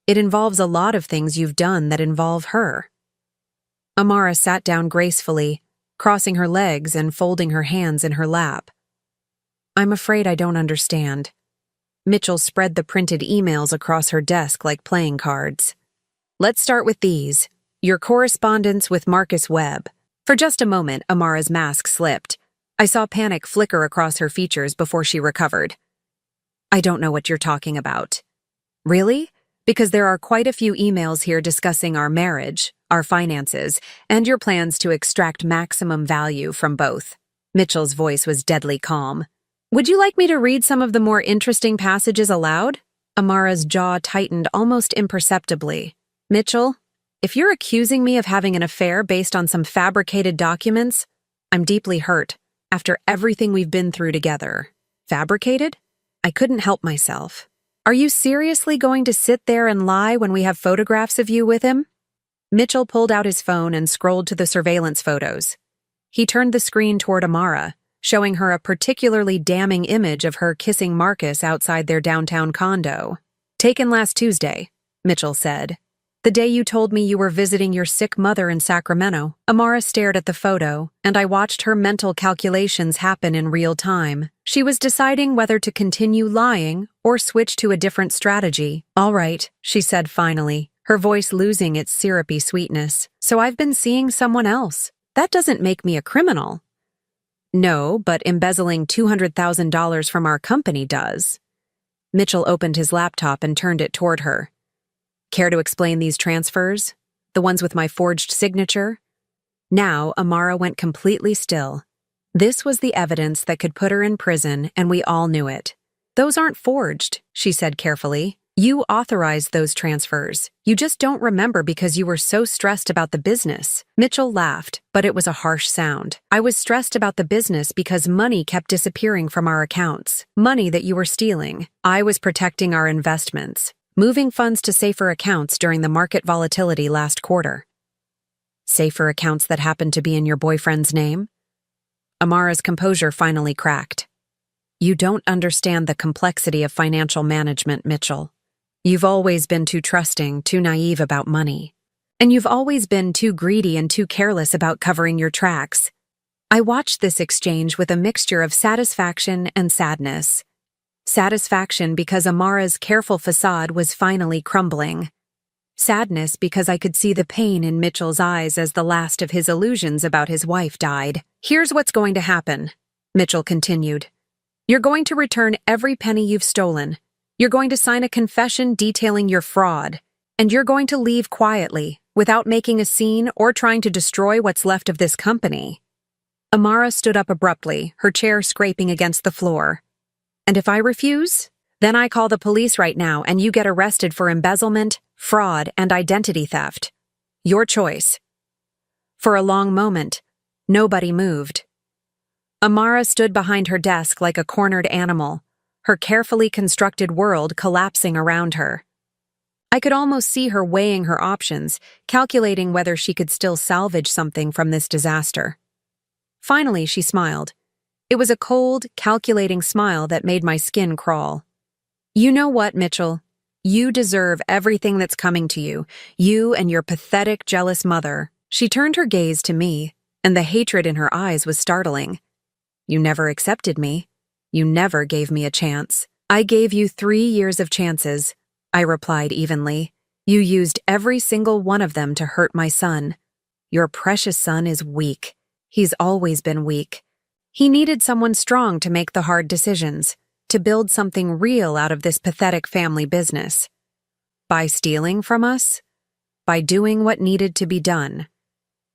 Speaker 1: It involves a lot of things you've done that involve her. Amara sat down gracefully, crossing her legs and folding her hands in her lap. I'm afraid I don't understand. Mitchell spread the printed emails across her desk like playing cards. Let's start with these. Your correspondence with Marcus Webb. For just a moment, Amara's mask slipped. I saw panic flicker across her features before she recovered. I don't know what you're talking about. Really? Because there are quite a few emails here discussing our marriage, our finances, and your plans to extract maximum value from both. Mitchell's voice was deadly calm. Would you like me to read some of the more interesting passages aloud? Amara's jaw tightened almost imperceptibly. Mitchell, if you're accusing me of having an affair based on some fabricated documents, I'm deeply hurt after everything we've been through together. Fabricated? I couldn't help myself. Are you seriously going to sit there and lie when we have photographs of you with him? Mitchell pulled out his phone and scrolled to the surveillance photos. He turned the screen toward Amara, showing her a particularly damning image of her kissing Marcus outside their downtown condo. Taken last Tuesday, Mitchell said. The day you told me you were visiting your sick mother in Sacramento. Amara stared at the photo, and I watched her mental calculations happen in real time. She was deciding whether to continue lying or switch to a different strategy. All right, she said finally, her voice losing its syrupy sweetness. So I've been seeing someone else. That doesn't make me a criminal. No, but embezzling $200,000 from our company does. Mitchell opened his laptop and turned it toward her. Care to explain these transfers? The ones with my forged signature? Now, Amara went completely still. This was the evidence that could put her in prison, and we all knew it. Those aren't forged, she said carefully. You authorized those transfers. You just don't remember because you were so stressed about the business. Mitchell laughed, but it was a harsh sound. I was stressed about the business because money kept disappearing from our accounts. Money that you were stealing. I was protecting our investments. Moving funds to safer accounts during the market volatility last quarter. Safer accounts that happened to be in your boyfriend's name? Amara's composure finally cracked. You don't understand the complexity of financial management, Mitchell. You've always been too trusting, too naive about money. And you've always been too greedy and too careless about covering your tracks. I watched this exchange with a mixture of satisfaction and sadness. Satisfaction because Amara's careful facade was finally crumbling. Sadness because I could see the pain in Mitchell's eyes as the last of his illusions about his wife died. Here's what's going to happen, Mitchell continued. You're going to return every penny you've stolen. You're going to sign a confession detailing your fraud. And you're going to leave quietly, without making a scene or trying to destroy what's left of this company. Amara stood up abruptly, her chair scraping against the floor. And if I refuse, then I call the police right now and you get arrested for embezzlement, fraud, and identity theft. Your choice. For a long moment, nobody moved. Amara stood behind her desk like a cornered animal, her carefully constructed world collapsing around her. I could almost see her weighing her options, calculating whether she could still salvage something from this disaster. Finally, she smiled. It was a cold, calculating smile that made my skin crawl. You know what, Mitchell? You deserve everything that's coming to you. You and your pathetic, jealous mother. She turned her gaze to me, and the hatred in her eyes was startling. You never accepted me. You never gave me a chance. I gave you 3 years of chances, I replied evenly. You used every single one of them to hurt my son. Your precious son is weak. He's always been weak. He needed someone strong to make the hard decisions, to build something real out of this pathetic family business. By stealing from us? By doing what needed to be done.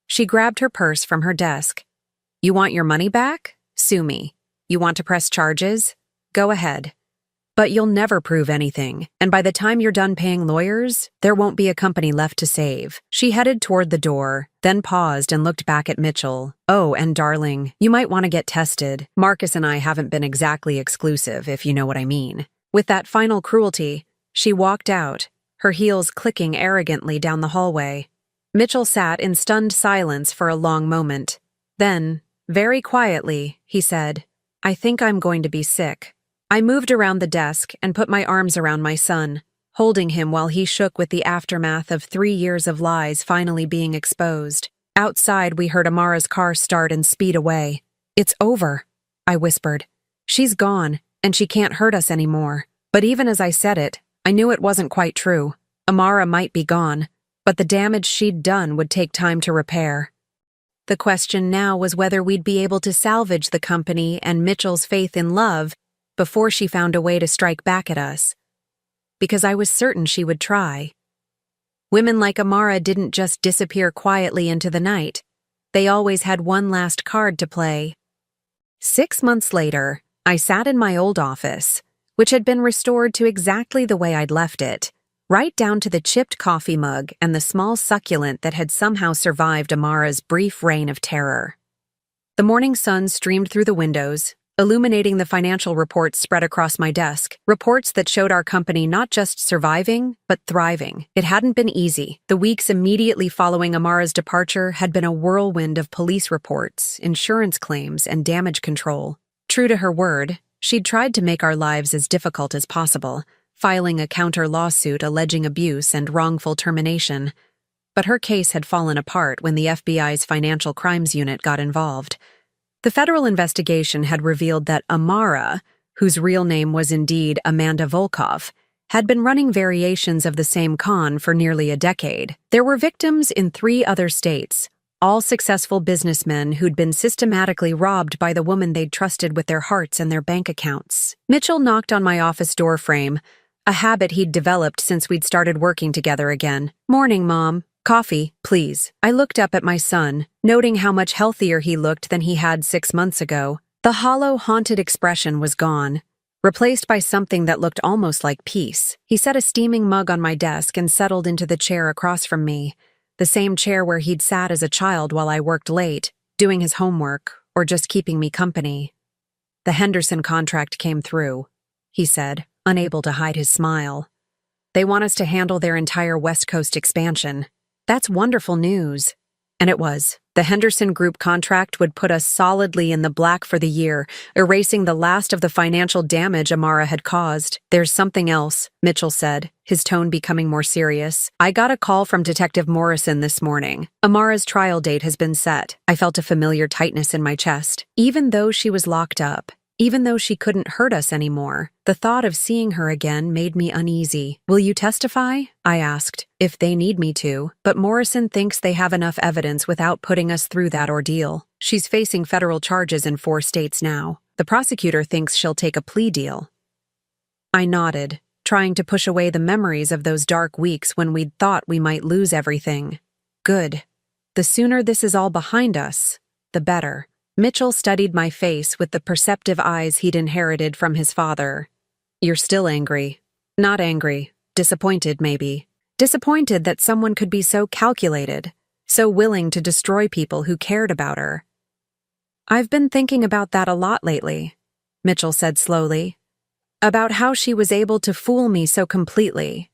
Speaker 1: She grabbed her purse from her desk. You want your money back? Sue me. You want to press charges? Go ahead. But you'll never prove anything, and by the time you're done paying lawyers, there won't be a company left to save. She headed toward the door, then paused and looked back at Mitchell. Oh, and darling, you might want to get tested. Marcus and I haven't been exactly exclusive, if you know what I mean. With that final cruelty, she walked out, her heels clicking arrogantly down the hallway. Mitchell sat in stunned silence for a long moment. Then, very quietly, he said, I think I'm going to be sick. I moved around the desk and put my arms around my son, holding him while he shook with the aftermath of 3 years of lies finally being exposed. Outside, we heard Amara's car start and speed away. It's over, I whispered. She's gone, and she can't hurt us anymore. But even as I said it, I knew it wasn't quite true. Amara might be gone, but the damage she'd done would take time to repair. The question now was whether we'd be able to salvage the company and Mitchell's faith in love before she found a way to strike back at us. Because I was certain she would try. Women like Amara didn't just disappear quietly into the night. They always had one last card to play. 6 months later, I sat in my old office, which had been restored to exactly the way I'd left it, right down to the chipped coffee mug and the small succulent that had somehow survived Amara's brief reign of terror. The morning sun streamed through the windows, illuminating the financial reports spread across my desk, reports that showed our company not just surviving, but thriving. It hadn't been easy. The weeks immediately following Amara's departure had been a whirlwind of police reports, insurance claims, and damage control. True to her word, she'd tried to make our lives as difficult as possible, filing a counter lawsuit alleging abuse and wrongful termination. But her case had fallen apart when the FBI's Financial Crimes Unit got involved. The federal investigation had revealed that Amara, whose real name was indeed Amanda Volkov, had been running variations of the same con for nearly a decade. There were victims in 3 other states, all successful businessmen who'd been systematically robbed by the woman they'd trusted with their hearts and their bank accounts. Mitchell knocked on my office door frame, a habit he'd developed since we'd started working together again. "Morning, Mom. Coffee, please." I looked up at my son, noting how much healthier he looked than he had 6 months ago. The hollow, haunted expression was gone, replaced by something that looked almost like peace. He set a steaming mug on my desk and settled into the chair across from me, the same chair where he'd sat as a child while I worked late, doing his homework, or just keeping me company. "The Henderson contract came through," he said, unable to hide his smile. "They want us to handle their entire West Coast expansion. That's wonderful news." And it was. The Henderson Group contract would put us solidly in the black for the year, erasing the last of the financial damage Amara had caused. "There's something else," Mitchell said, his tone becoming more serious. "I got a call from Detective Morrison this morning. Amara's trial date has been set." I felt a familiar tightness in my chest. Even though she was locked up, even though she couldn't hurt us anymore, the thought of seeing her again made me uneasy. "Will you testify?" I asked. "If they need me to, but Morrison thinks they have enough evidence without putting us through that ordeal. She's facing federal charges in 4 states now. The prosecutor thinks she'll take a plea deal." I nodded, trying to push away the memories of those dark weeks when we'd thought we might lose everything. Good. The sooner this is all behind us, the better. Mitchell studied my face with the perceptive eyes he'd inherited from his father. "You're still angry." "Not angry. Disappointed, maybe. Disappointed that someone could be so calculated, so willing to destroy people who cared about her." "I've been thinking about that a lot lately," Mitchell said slowly. "About how she was able to fool me so completely.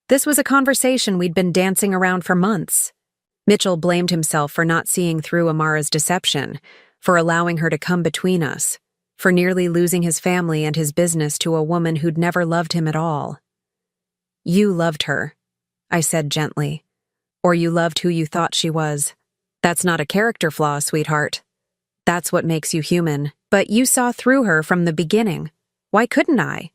Speaker 1: This was a conversation we'd been dancing around for months." Mitchell blamed himself for not seeing through Amara's deception, for allowing her to come between us, for nearly losing his family and his business to a woman who'd never loved him at all. "You loved her," I said gently. "Or you loved who you thought she was. That's not a character flaw, sweetheart. That's what makes you human. But you saw through her from the beginning. Why couldn't I?"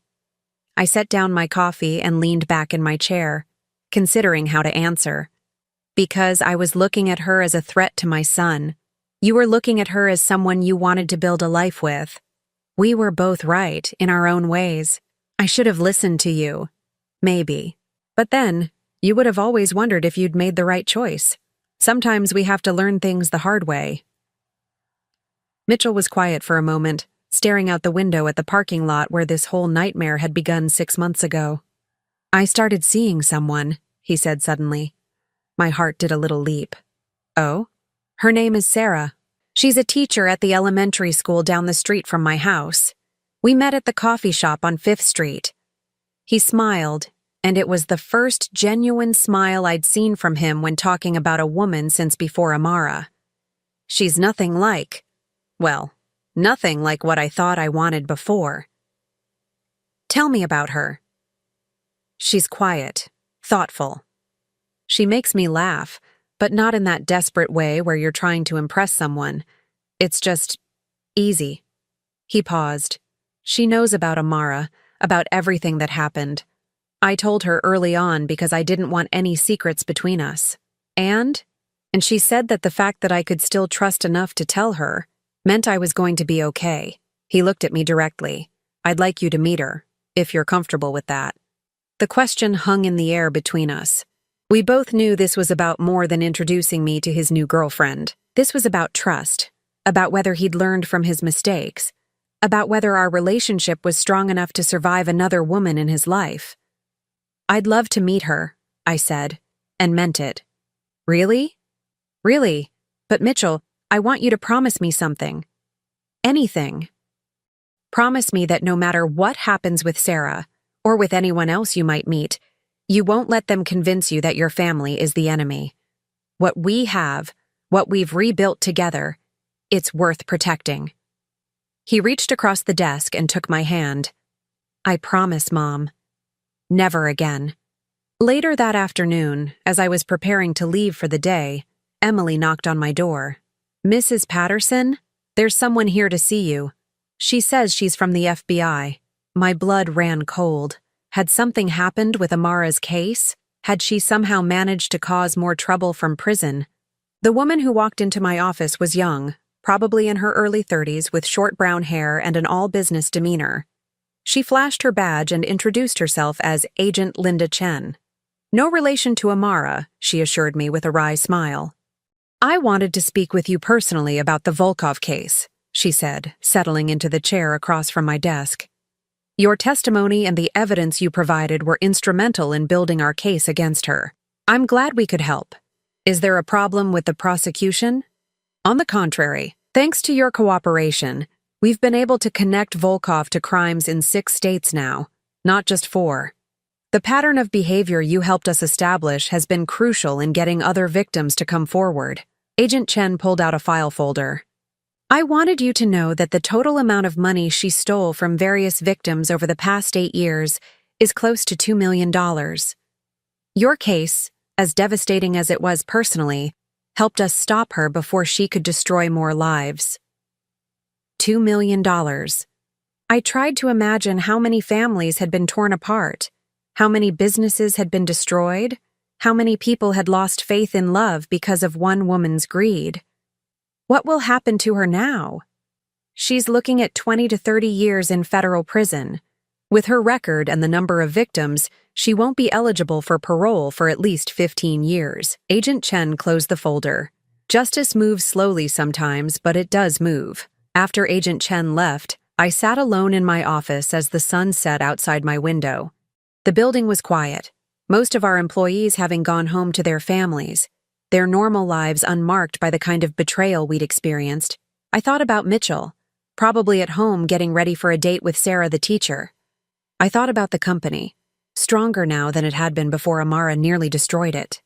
Speaker 1: I set down my coffee and leaned back in my chair, considering how to answer. "Because I was looking at her as a threat to my son. You were looking at her as someone you wanted to build a life with. We were both right, in our own ways. I should have listened to you. Maybe. But then, you would have always wondered if you'd made the right choice. Sometimes we have to learn things the hard way." Mitchell was quiet for a moment, staring out the window at the parking lot where this whole nightmare had begun 6 months ago. "I started seeing someone," he said suddenly. My heart did a little leap. "Oh?" "Her name is Sarah. She's a teacher at the elementary school down the street from my house. We met at the coffee shop on 5th Street. He smiled, and it was the first genuine smile I'd seen from him when talking about a woman since before Amara. "She's nothing like, well, nothing like what I thought I wanted before." "Tell me about her." "She's quiet, thoughtful. She makes me laugh, but not in that desperate way where you're trying to impress someone. It's just easy." He paused. "She knows about Amara, about everything that happened. I told her early on because I didn't want any secrets between us. And she said that the fact that I could still trust enough to tell her meant I was going to be okay." He looked at me directly. "I'd like you to meet her, if you're comfortable with that." The question hung in the air between us. We both knew this was about more than introducing me to his new girlfriend. This was about trust, about whether he'd learned from his mistakes, about whether our relationship was strong enough to survive another woman in his life. "I'd love to meet her," I said, and meant it. "Really?" "Really. But Mitchell, I want you to promise me something. Anything. Promise me that no matter what happens with Sarah, or with anyone else you might meet, you won't let them convince you that your family is the enemy. What we have, what we've rebuilt together, it's worth protecting." He reached across the desk and took my hand. "I promise, Mom." Never again. Later that afternoon, as I was preparing to leave for the day, Emily knocked on my door. "Mrs. Patterson? There's someone here to see you. She says she's from the FBI." My blood ran cold. Had something happened with Amara's case? Had she somehow managed to cause more trouble from prison? The woman who walked into my office was young, probably in her early 30s, with short brown hair and an all-business demeanor. She flashed her badge and introduced herself as Agent Linda Chen. "No relation to Amara," she assured me with a wry smile. "I wanted to speak with you personally about the Volkov case," she said, settling into the chair across from my desk. "Your testimony and the evidence you provided were instrumental in building our case against her. I'm glad we could help. Is there a problem with the prosecution?" "On the contrary, thanks to your cooperation, we've been able to connect Volkov to crimes in 6 states now, not just 4. The pattern of behavior you helped us establish has been crucial in getting other victims to come forward." Agent Chen pulled out a file folder. "I wanted you to know that the total amount of money she stole from various victims over the past 8 years is close to $2 million. Your case, as devastating as it was personally, helped us stop her before she could destroy more lives." $2 million. I tried to imagine how many families had been torn apart, how many businesses had been destroyed, how many people had lost faith in love because of one woman's greed. What will happen to her now? She's looking at 20 to 30 years in federal prison. With her record and the number of victims, she won't be eligible for parole for at least 15 years. Agent Chen closed the folder. Justice moves slowly sometimes, but it does move. After Agent Chen left, I sat alone in my office as the sun set outside my window. The building was quiet, most of our employees having gone home to their families, their normal lives unmarked by the kind of betrayal we'd experienced. I thought about Mitchell, probably at home getting ready for a date with Sarah the teacher. I thought about the company, stronger now than it had been before Amara nearly destroyed it.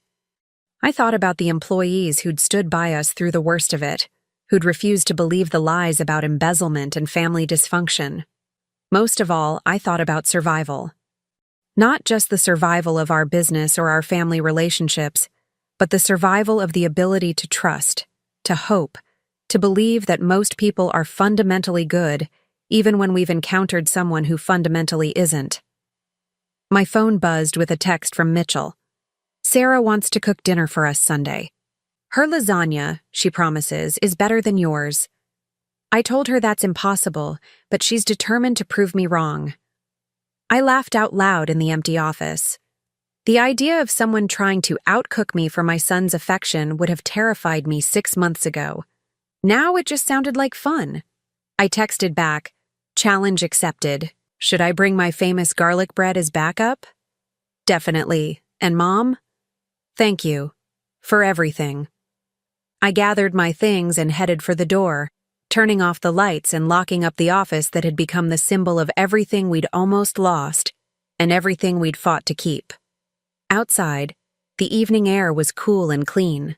Speaker 1: I thought about the employees who'd stood by us through the worst of it, who'd refused to believe the lies about embezzlement and family dysfunction. Most of all, I thought about survival. Not just the survival of our business or our family relationships, but the survival of the ability to trust, to hope, to believe that most people are fundamentally good, even when we've encountered someone who fundamentally isn't. My phone buzzed with a text from Mitchell. "Sarah wants to cook dinner for us Sunday. Her lasagna, she promises, is better than yours." I told her that's impossible, but she's determined to prove me wrong. I laughed out loud in the empty office. The idea of someone trying to outcook me for my son's affection would have terrified me 6 months ago. Now it just sounded like fun. I texted back, "Challenge accepted. Should I bring my famous garlic bread as backup?" "Definitely. And Mom?" "Thank you. For everything." I gathered my things and headed for the door, turning off the lights and locking up the office that had become the symbol of everything we'd almost lost and everything we'd fought to keep. Outside, the evening air was cool and clean.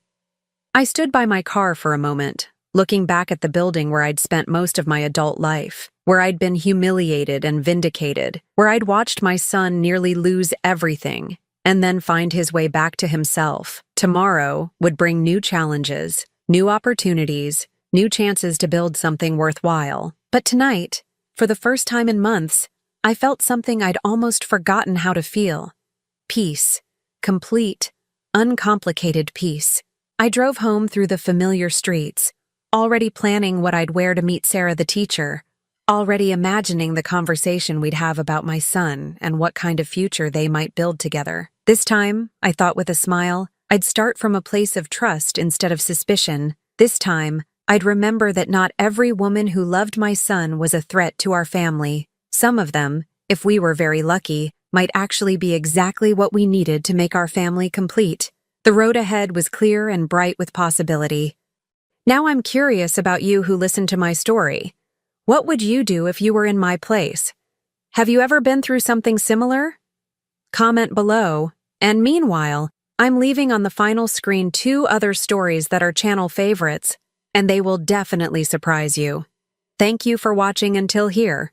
Speaker 1: I stood by my car for a moment, looking back at the building where I'd spent most of my adult life, where I'd been humiliated and vindicated, where I'd watched my son nearly lose everything and then find his way back to himself. Tomorrow would bring new challenges, new opportunities, new chances to build something worthwhile. But tonight, for the first time in months, I felt something I'd almost forgotten how to feel. Peace. Complete, uncomplicated peace. I drove home through the familiar streets, already planning what I'd wear to meet Sarah the teacher, already imagining the conversation we'd have about my son and what kind of future they might build together. This time, I thought with a smile, I'd start from a place of trust instead of suspicion. This time, I'd remember that not every woman who loved my son was a threat to our family. Some of them, if we were very lucky, might actually be exactly what we needed to make our family complete. The road ahead was clear and bright with possibility. Now I'm curious about you who listened to my story. What would you do if you were in my place? Have you ever been through something similar? Comment below. And meanwhile, I'm leaving on the final screen 2 other stories that are channel favorites, and they will definitely surprise you. Thank you for watching until here.